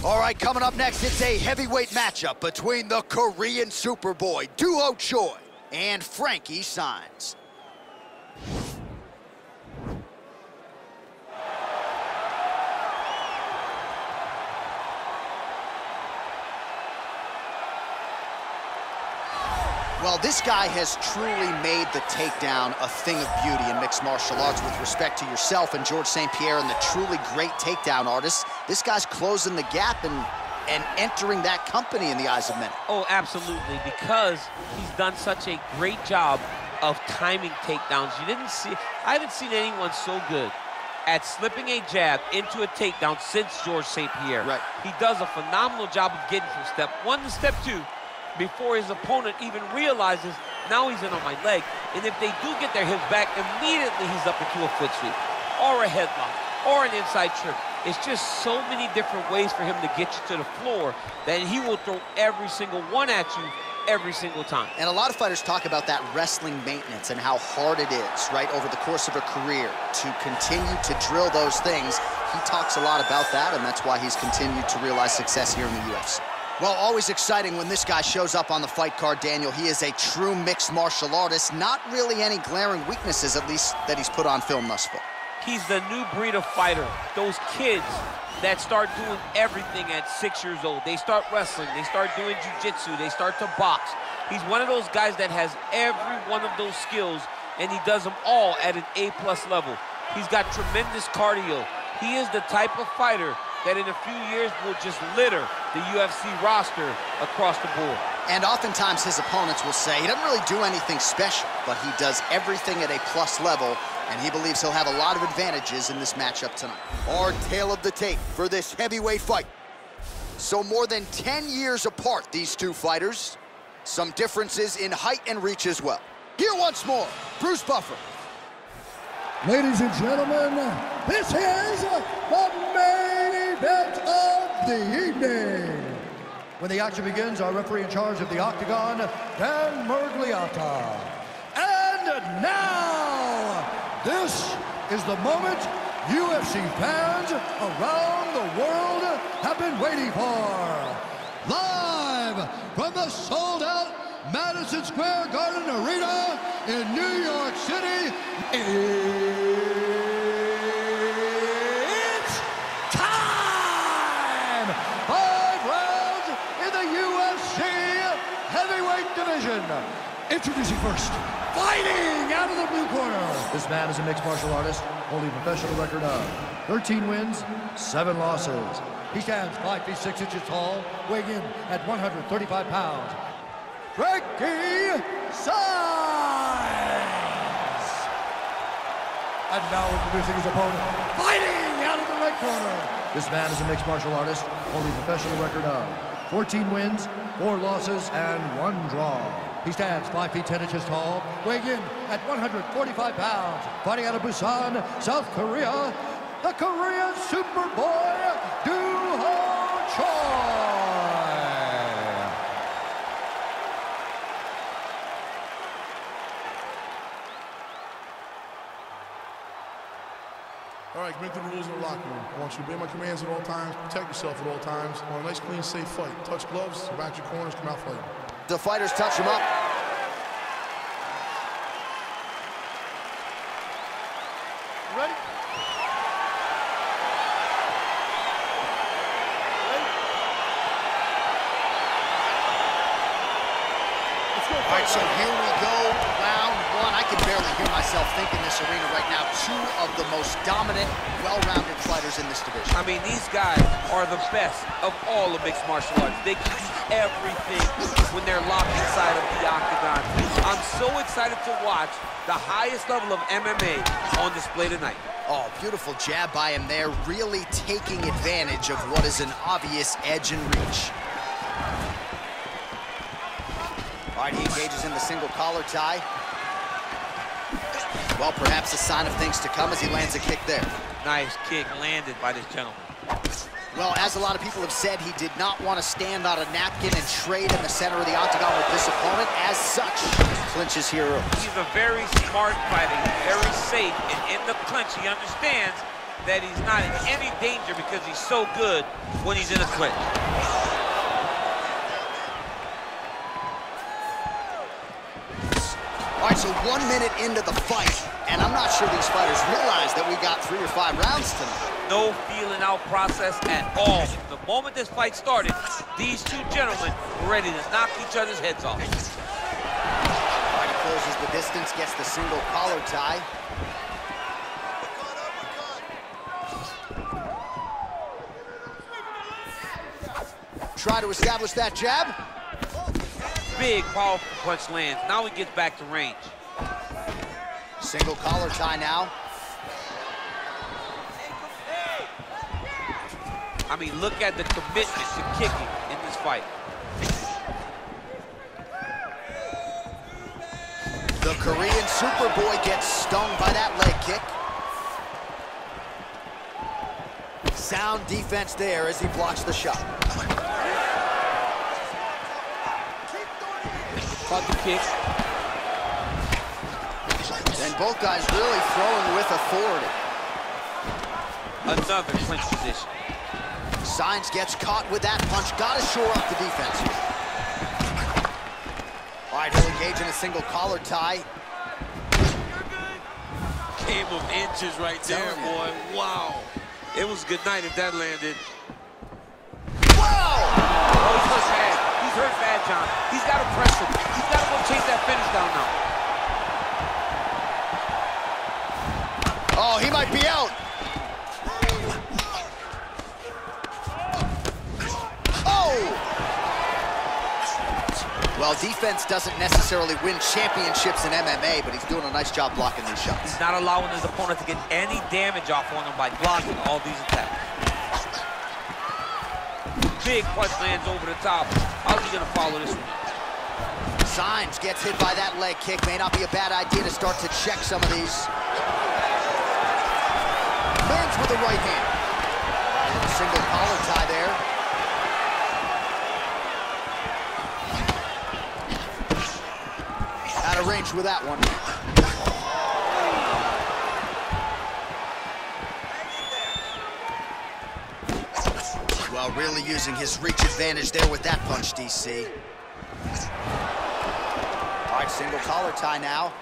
All right, coming up next, it's a heavyweight matchup between the Korean Superboy duo Choi and Frankie Saenz. Well, this guy has truly made the takedown a thing of beauty in mixed martial arts. With respect to yourself and George St. Pierre and the truly great takedown artists, this guy's closing the gap and entering that company in the eyes of many. Oh, absolutely, because he's done such a great job of timing takedowns. I haven't seen anyone so good at slipping a jab into a takedown since George St. Pierre. Right. He does a phenomenal job of getting from step one to step two before his opponent even realizes now he's in on my leg. And if they do get their hips back, immediately he's up into a foot sweep or a headlock or an inside trip. It's just so many different ways for him to get you to the floor that he will throw every single one at you every single time. And a lot of fighters talk about that wrestling maintenance and how hard it is, right, over the course of a career to continue to drill those things. He talks a lot about that, and that's why he's continued to realize success here in the UFC. Well, always exciting when this guy shows up on the fight card, Daniel. He is a true mixed martial artist. Not really any glaring weaknesses, at least, that he's put on film thus far. He's the new breed of fighter. Those kids that start doing everything at 6 years old. They start wrestling, they start doing jiu-jitsu, they start to box. He's one of those guys that has every one of those skills, and he does them all at an A+ level. He's got tremendous cardio. He is the type of fighter that in a few years will just litter the UFC roster across the board. And oftentimes his opponents will say he doesn't really do anything special, but he does everything at a plus level, and he believes he'll have a lot of advantages in this matchup tonight. Our tale of the tape for this heavyweight fight. So more than 10 years apart, these two fighters. Some differences in height and reach as well. Here once more, Bruce Buffer. Ladies and gentlemen, this is the main event of the evening. When the action begins, our referee in charge of the Octagon, Dan Mergliata. And now, this is the moment UFC fans around the world have been waiting for. Live from the sold-out Madison Square Garden Arena in New York City, it's time! 5 rounds in the UFC heavyweight division. Introducing first, fighting out of the blue corner. This man is a mixed martial artist, holding a professional record of 13 wins, 7 losses. He stands 5 feet 6 inches tall, weighing in at 135 pounds. Frankie Saenz. And now introducing his opponent, fighting out of the right corner. This man is a mixed martial artist, holding a professional record of 14 wins, 4 losses, and 1 draw. He stands 5 feet 10 inches tall, weighing in at 145 pounds. Fighting out of Busan, South Korea, the Korean Superboy, Choi. All right, make the rules in the locker room. I want you to obey my commands at all times, protect yourself at all times. I want a nice, clean, safe fight. Touch gloves, back your corners, come out fighting. The fighters touch him up. Ready? All right, so here we go, round 1. I can barely hear myself think in this arena right now. 2 of the most dominant, well-rounded fighters in this division. I mean, these guys are the best of all of mixed martial arts. They can do everything when they're locked inside of the octagon. I'm so excited to watch the highest level of MMA on display tonight. Oh, beautiful jab by him there, really taking advantage of what is an obvious edge and reach. All right, he engages in the single collar tie. Well, perhaps a sign of things to come as he lands a kick there. Nice kick landed by this gentleman. Well, as a lot of people have said, he did not want to stand on a napkin and trade in the center of the octagon with this opponent. As such, he clinches here early. He's a very smart fighter. He's very safe, and in the clinch, he understands that he's not in any danger because he's so good when he's in a clinch. All right, so 1 minute into the fight, and I'm not sure these fighters realize that we got 3 or 5 rounds tonight. No feeling out process at all. The moment this fight started, these two gentlemen were ready to knock each other's heads off. All right, he closes the distance, gets the single collar tie. Try to establish that jab. Big, powerful punch lands. Now he gets back to range. Single collar tie now. I mean, look at the commitment to kicking in this fight. The Korean Superboy gets stung by that leg kick. Sound defense there as he blocks the shot. Caught the kick. And both guys really throwing with authority. Another clinch position. Saenz gets caught with that punch. Got to shore up the defense here. All right, he'll engage in a single collar tie. Game of inches right there, boy. Wow. It was a good night if that landed. Whoa! Oh, he's hurt bad. He's hurt bad, John. He's got to press him. He's got to go chase that finish down now. Oh, he might be out. Well, defense doesn't necessarily win championships in MMA, but he's doing a nice job blocking these shots. He's not allowing his opponent to get any damage off on him by blocking all these attacks. Big punch lands over the top. How's he gonna follow this one? Saenz gets hit by that leg kick. May not be a bad idea to start to check some of these. Lands with the right hand. Single collar tie there. Out of range with that one. Well, really using his reach advantage there with that punch, DC. All right, single collar tie now.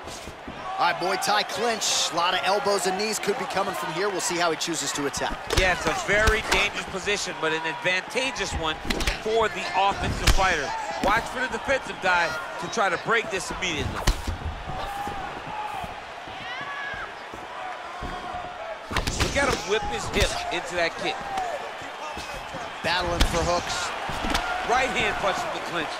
All right, Muay Thai clinch. A lot of elbows and knees could be coming from here. We'll see how he chooses to attack. Yeah, it's a very dangerous position, but an advantageous one for the offensive fighter. Watch for the defensive guy to try to break this immediately. Look at him whip his hip into that kick. Battling for hooks. Right hand punch from the clinch.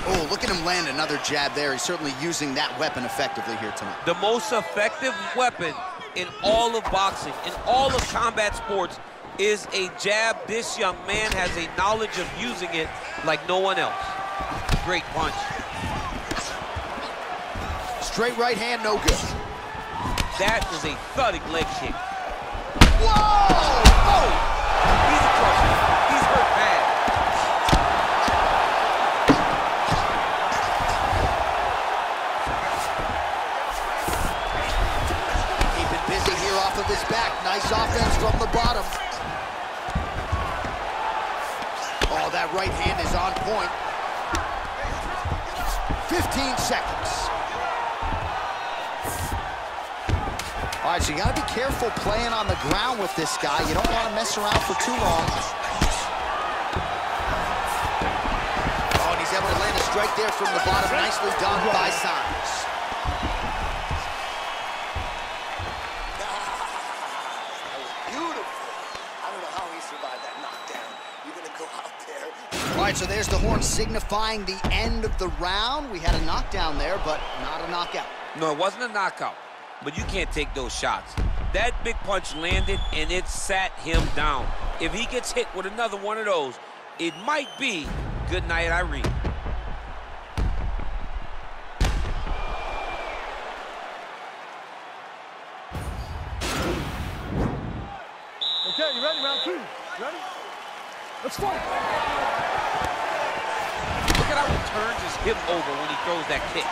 Oh, look at him land another jab there. He's certainly using that weapon effectively here tonight. The most effective weapon in all of boxing, in all of combat sports, is a jab. This young man has a knowledge of using it like no one else. Great punch. Straight right hand, no good. That was a thudding leg kick. Whoa! Oh! He's a crusher. He's hurt bad. Keeping busy here off of his back. Nice offense from the bottom. Oh, that right hand is on point. 15 seconds. All right, so you gotta be careful playing on the ground with this guy. You don't want to mess around for too long. Oh, and he's able to land a strike there from the bottom. Nicely done by Saenz. All right, so there's the horn signifying the end of the round. We had a knockdown there, but not a knockout. No, it wasn't a knockout, but you can't take those shots. That big punch landed, and it sat him down. If he gets hit with another one of those, it might be good night, Irene. Okay, you ready? Round 2. Ready? Let's fight. Look at how he turns his hip over when he throws that kick.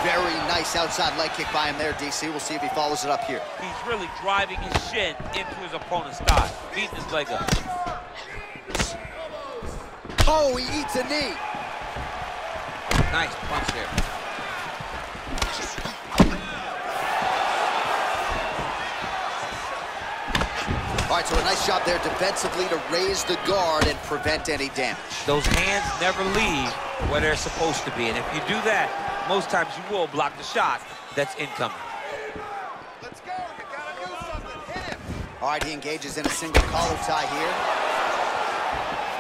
Very nice outside leg kick by him there, DC. We'll see if he follows it up here. He's really driving his shin into his opponent's thigh, beating his leg up. Oh, he eats a knee. Nice punch there. All right, so a nice job there defensively to raise the guard and prevent any damage. Those hands never leave where they're supposed to be, and if you do that, most times you will block the shot that's incoming. Let's go, you gotta do something, hit him. All right, he engages in a single collar tie here.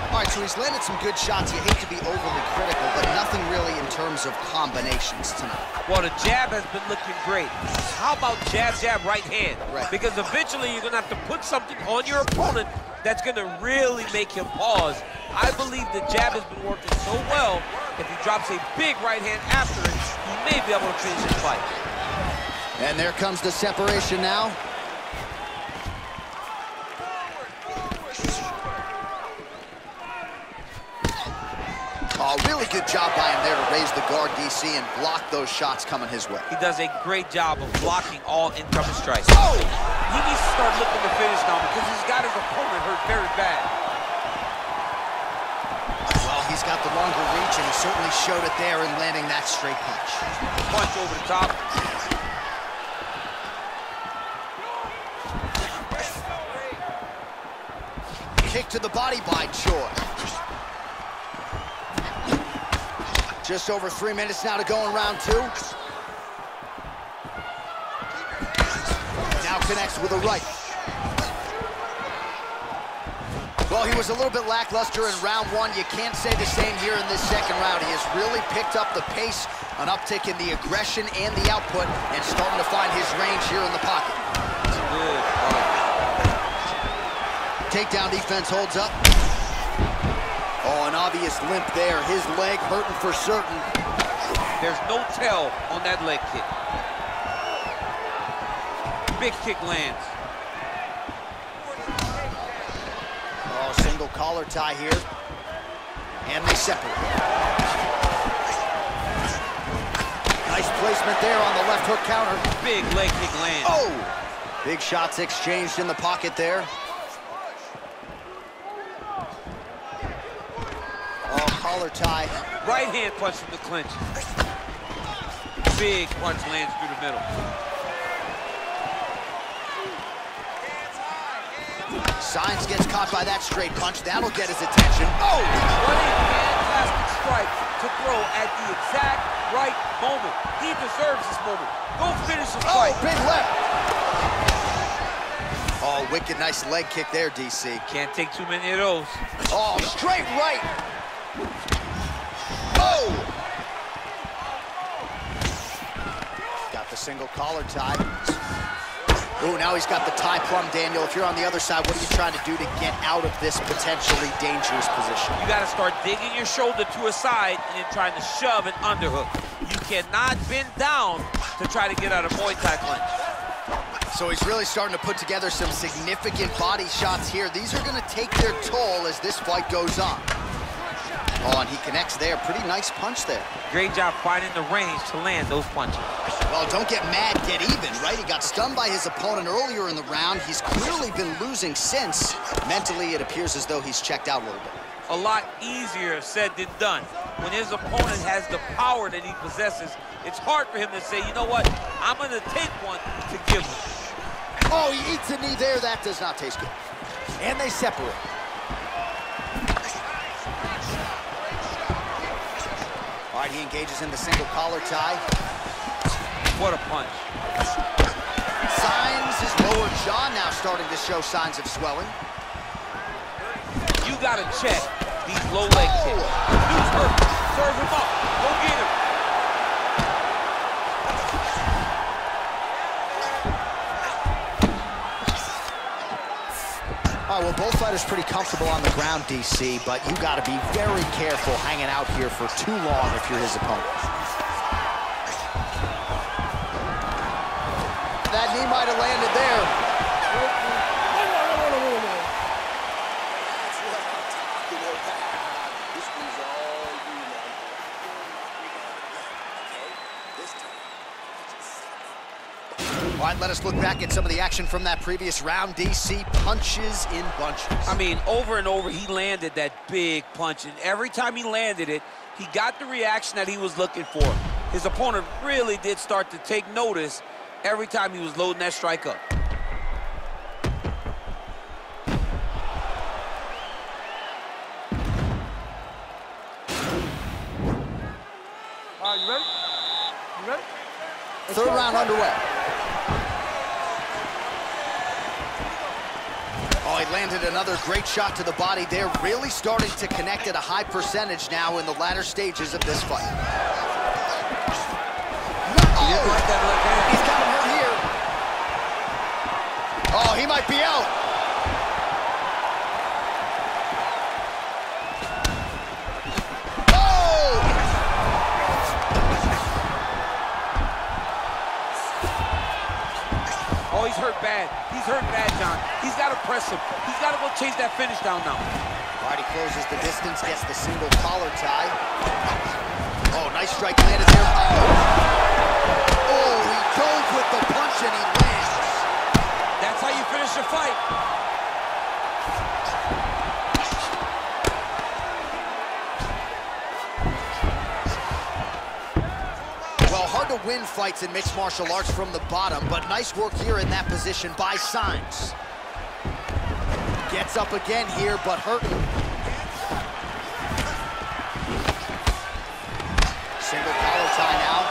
All right, so he's landed some good shots. You hate to be overly critical, but nothing really in terms of combinations tonight. Well, the jab has been looking great. How about jab, jab, right hand? Right. Because eventually you're going to have to put something on your opponent that's going to really make him pause. I believe the jab has been working so well, if he drops a big right hand after it, he may be able to finish his fight. And there comes the separation now. Oh, really good job by him there to raise the guard, DC, and block those shots coming his way. He does a great job of blocking all incoming strikes. Oh! He needs to start looking to finish now because he's got his opponent hurt very bad. Well, he's got the longer reach, and he certainly showed it there in landing that straight punch. Punch over the top. Kick to the body by Choi. Just over 3 minutes now to go in round 2. Now connects with a right. Well, he was a little bit lackluster in round 1. You can't say the same here in this second round. He has really picked up the pace, an uptick in the aggression and the output, and starting to find his range here in the pocket. Good. Takedown defense holds up. Oh, an obvious limp there. His leg hurting for certain. There's no tell on that leg kick. Big kick lands. Oh, single collar tie here. And they separate. Nice placement there on the left hook counter. Big leg kick lands. Oh! Big shots exchanged in the pocket there. Oh, collar tie. Right hand punch from the clinch. Big punch lands through the middle. Saenz gets caught by that straight punch. That'll get his attention. Oh! What a fantastic strike to throw at the exact right moment. He deserves this moment. Go finish the fight. Oh, big left. Oh, wicked nice leg kick there, DC. Can't take too many of those. Oh, straight right. Oh! Got the single collar tie. Oh, now he's got the tie plum, Daniel. If you're on the other side, what are you trying to do to get out of this potentially dangerous position? You got to start digging your shoulder to a side and then trying to shove an underhook. You cannot bend down to try to get out of Muay Thai clinch. So he's really starting to put together some significant body shots here. These are going to take their toll as this fight goes on. Oh, and he connects there. Pretty nice punch there. Great job finding the range to land those punches. Well, don't get mad, get even, right? He got stunned by his opponent earlier in the round. He's clearly been losing since. Mentally, it appears as though he's checked out a little bit. A lot easier said than done. When his opponent has the power that he possesses, it's hard for him to say, you know what, I'm going to take one to give him. Oh, he eats a knee there. That does not taste good. And they separate. All right, he engages in the single collar tie. What a punch. Saenz' lower jaw now starting to show signs of swelling. You got to check these low leg kicks. Dude's hurt. Serve him up. Go get him. All right, well, both fighters pretty comfortable on the ground, DC, but you got to be very careful hanging out here for too long if you're his opponent. That knee might have landed there. All right, let us look back at some of the action from that previous round. DC punches in bunches. I mean, over and over, he landed that big punch, and every time he landed it, he got the reaction that he was looking for. His opponent really did start to take notice every time he was loading that strike up. All right, you ready? You ready? Third round underway. Oh, he landed another great shot to the body there. Really starting to connect at a high percentage now in the latter stages of this fight. Oh, he's got him hurt here. Oh, he might be out. Oh, he's hurt bad. He's hurt bad, John. He's got to press him. He's got to go chase that finish down now. All right, he closes the distance, gets the single collar tie. Oh, nice strike landed there. Oh, he dove with the punch and he lands. That's how you finish a fight. To win fights in mixed martial arts from the bottom, but nice work here in that position by Saenz. Gets up again here, but hurting. Single collar tie now.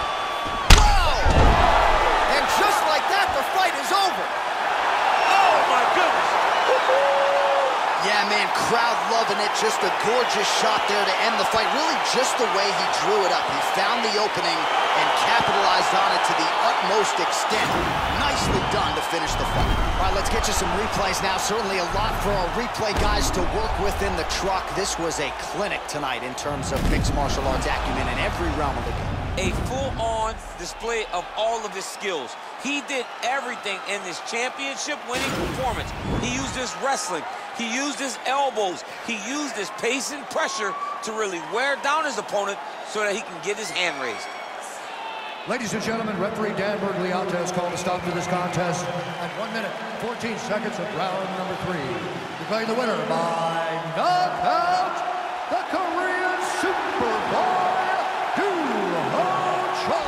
Whoa! And just like that, the fight is over. Oh, my goodness. Yeah, man, crowd loving it. Just a gorgeous shot there to end the fight. Really just the way he drew it up. He found the opening and capitalized on it to the utmost extent. Nicely done to finish the fight. All right, let's get you some replays now. Certainly a lot for our replay guys to work with in the truck. This was a clinic tonight in terms of mixed martial arts acumen in every realm of the game. A full-on display of all of his skills. He did everything in this championship-winning performance. He used his wrestling. He used his elbows. He used his pace and pressure to really wear down his opponent so that he can get his hand raised. Ladies and gentlemen, referee Dan Bergliata has called a stop to this contest at 1 minute, 14 seconds of round number 3. Declaring the winner by knockout, the Korean Superboy, Choi.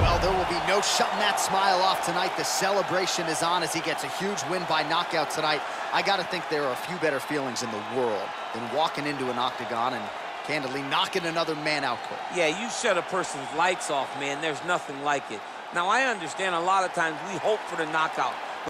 Well, there will be no shutting that smile off tonight. The celebration is on as he gets a huge win by knockout tonight. I got to think there are a few better feelings in the world than walking into an octagon and candidly knocking another man out quick. Yeah, you shut a person's lights off, man. There's nothing like it. Now, I understand a lot of times we hope for the knockout.